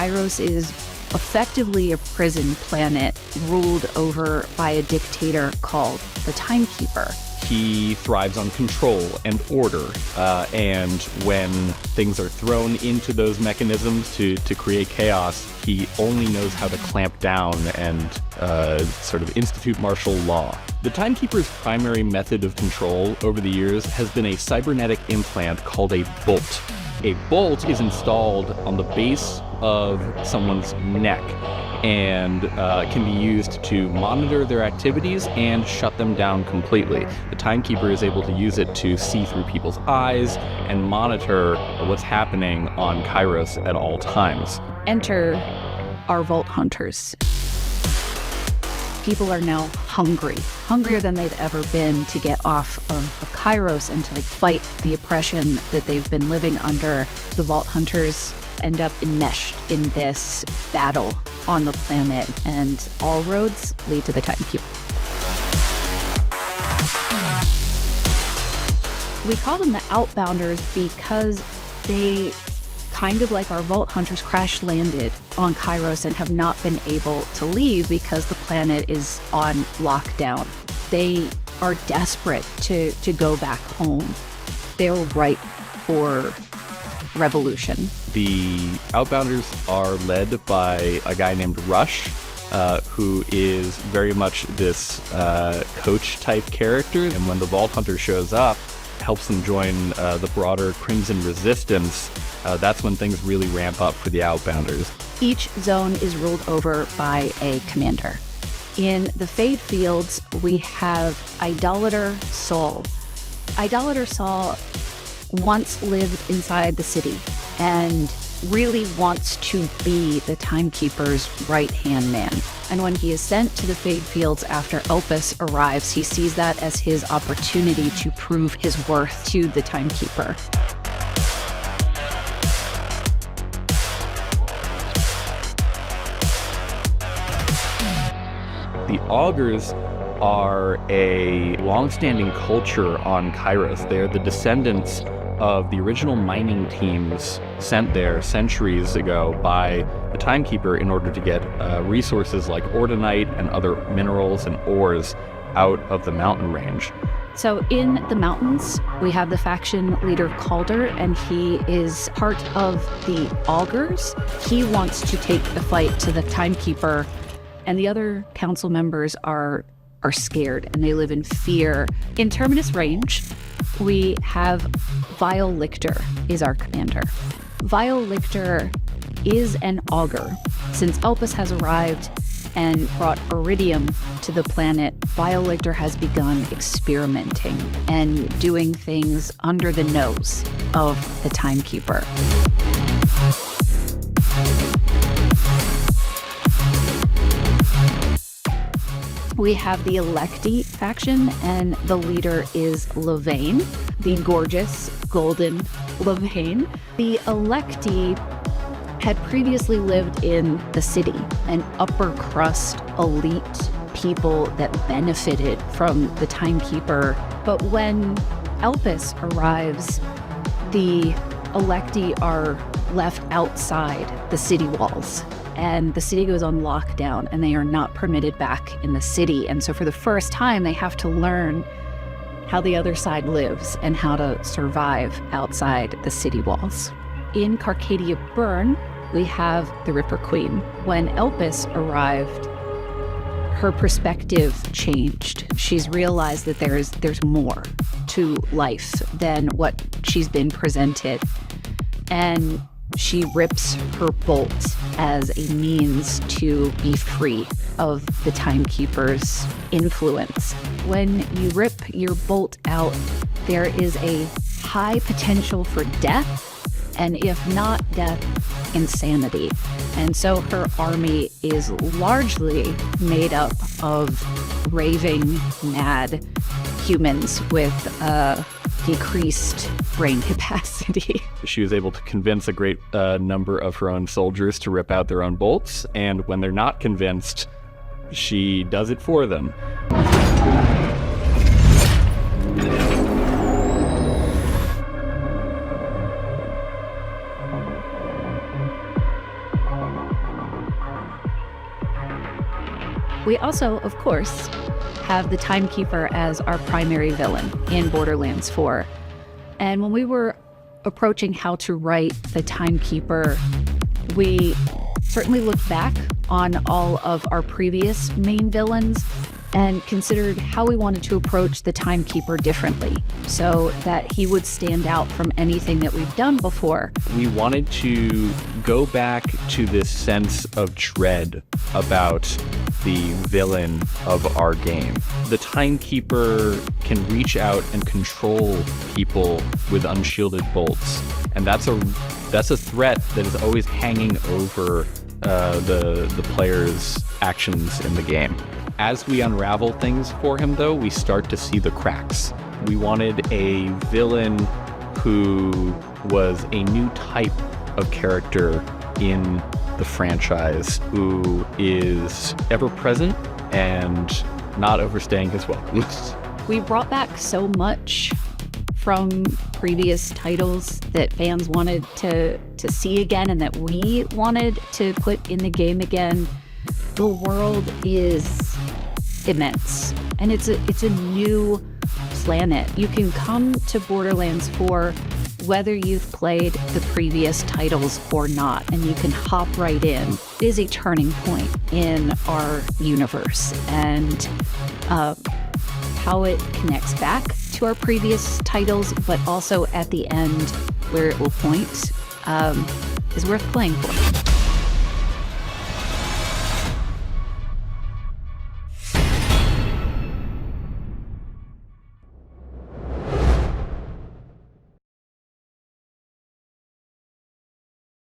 Kairos is effectively a prison planet ruled over by a dictator called the Timekeeper. He thrives on control and order, and when things are thrown into those mechanisms to create chaos, he only knows how to clamp down and sort of institute martial law. The Timekeeper's primary method of control over the years has been a cybernetic implant called a bolt. A bolt is installed on the base of someone's neck and can be used to monitor their activities and shut them down completely. The Timekeeper is able to use it to see through people's eyes and monitor what's happening on Kairos at all times. Enter our Vault Hunters. People are now hungrier than they've ever been to get off of Kairos and to fight the oppression that they've been living under. The Vault Hunters end up enmeshed in this battle on the planet, and all roads lead to the Timekeeper. We call them the Outbounders because they, kind of like our Vault Hunters, crash landed on Kairos and have not been able to leave because the planet is on lockdown. They are desperate to go back home. They're ripe for revolution. The Outbounders are led by a guy named Rush, who is very much this coach-type character, and when the Vault Hunter shows up, helps them join the broader Crimson Resistance, that's when things really ramp up for the Outbounders. Each zone is ruled over by a commander. In the Fade Fields, we have Idolater Saul. Idolater Saul once lived inside the city and really wants to be the Timekeeper's right-hand man. And when he is sent to the Fade Fields after Elpis arrives, he sees that as his opportunity to prove his worth to the Timekeeper. The Augars are a long-standing culture on Kairos. They're the descendants of the original mining teams sent there centuries ago by the Timekeeper in order to get resources like ordinite and other minerals and ores out of the mountain range. So in the mountains, we have the faction leader Calder, and he is part of the Augars. He wants to take the fight to the Timekeeper, and the other council members are scared and they live in fear. In Terminus Range, we have Vile Lictor is our commander. Vile Lictor is an Augur. Since Elpis has arrived and brought iridium to the planet, Vile Lictor has begun experimenting and doing things under the nose of the Timekeeper. We have the Electi faction, and the leader is Levane, the gorgeous golden Levane. The Electi had previously lived in the city, an upper crust elite people that benefited from the Timekeeper. But when Elpis arrives, the Electi are left outside the city walls. And the city goes on lockdown, and they are not permitted back in the city. And so for the first time, they have to learn how the other side lives and how to survive outside the city walls. In Carcadia Burn, we have the Ripper Queen. When Elpis arrived, her perspective changed. She's realized that there's more to life than what she's been presented. And she rips her bolt as a means to be free of the Timekeeper's influence. When you rip your bolt out, there is a high potential for death, and if not death, insanity. And so her army is largely made up of raving, mad humans with decreased brain capacity. She was able to convince a great number of her own soldiers to rip out their own bolts, and when they're not convinced, she does it for them. We also, of course, have the Timekeeper as our primary villain in Borderlands 4. And when we were approaching how to write the Timekeeper, we certainly looked back on all of our previous main villains and considered how we wanted to approach the Timekeeper differently so that he would stand out from anything that we've done before. We wanted to go back to this sense of dread about the villain of our game. The Timekeeper can reach out and control people with unshielded bolts, and that's a threat that is always hanging over the player's actions in the game. As we unravel things for him, though, we start to see the cracks. We wanted a villain who was a new type of character in the franchise, who is ever present and not overstaying his welcome. We brought back so much from previous titles that fans wanted to see again and that we wanted to put in the game again. The world is immense, and it's a new planet. You can come to Borderlands 4 whether you've played the previous titles or not, and you can hop right in. It is a turning point in our universe, and how it connects back to our previous titles, but also at the end where it will point, is worth playing for.